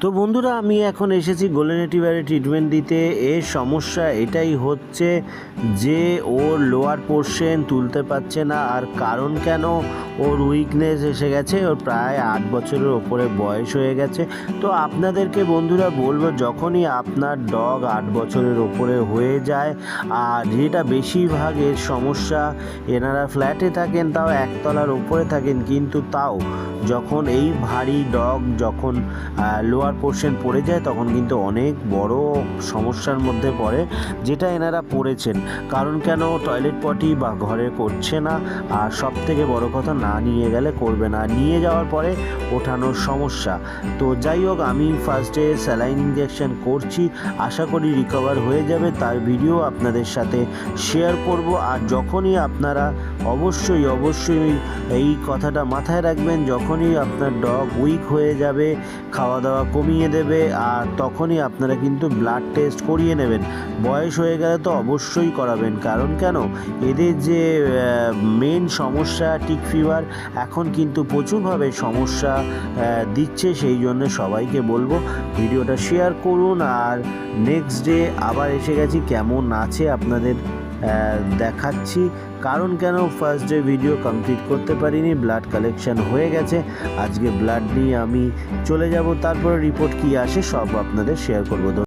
তো বন্ধুরা, আমি এখন এসেছি গোল্ডেন রিট্রিভারে ট্রিটমেন্ট দিতে। এর সমস্যা এটাই হচ্ছে যে ওর লোয়ার পোর্শন তুলতে পারছে না। আর কারণ কেন, ওর উইকনেস এসে গেছে। ওর প্রায় 8 বছরের ওপরে বয়স হয়ে গেছে। তো আপনাদেরকে বন্ধুরা বলবো, যখনই আপনার ডগ 8 বছরের ওপরে হয়ে যায়, আর যেটা বেশিরভাগ এর সমস্যা, এনারা ফ্ল্যাটে থাকেন, তাও একতলার ওপরে থাকেন, কিন্তু তাও যখন এই ভারী ডগ যখন লোয়ার পোর্শন পড়ে যায়, তখন কিন্তু অনেক বড় সমস্যার মধ্যে পড়ে, যেটা এনারা পড়েছেন। কারণ কেন, টয়লেট পটি বা ঘরে করছে না, আর সব থেকে বড় কথা, না নিয়ে গেলে করবে না, নিয়ে যাওয়ার পরে ওঠানোর সমস্যা। তো যাই হোক, আমি ফার্স্টে স্যালাইন ইঞ্জেকশন করছি, আশা করি রিকভার হয়ে যাবে। তার ভিডিও আপনাদের সাথে শেয়ার করব। আর যখনই আপনারা অবশ্যই এই কথাটা মাথায় রাখবেন, যখনই আপনার ডগ উইক হয়ে যাবে, খাওয়া দাওয়া কমিয়ে দেবে, আর তখনই আপনারা কিন্তু ব্লাড টেস্ট করিয়ে নেবেন। বয়স হয়ে গেলে তো অবশ্যই করাবেন। কারণ কেন, এদের যে মেন সমস্যা টিক ফিভার, এখন কিন্তু প্রচুরভাবে সমস্যা দিচ্ছে। সেই জন্য সবাইকে বলবো ভিডিওটা শেয়ার করুন। আর নেক্সট ডে আবার এসে গেছি, কেমন আছে আপনাদের দেখাচ্ছি। কারণ কেন, ফার্স্ট ডে ভিডিও কমপ্লিট করতে পারিনি, ব্লাড কালেকশন হয়ে গেছে। আজকে ব্লাড নিয়ে আমি চলে যাব, তারপরে রিপোর্ট কী আসে সব আপনাদের শেয়ার করব।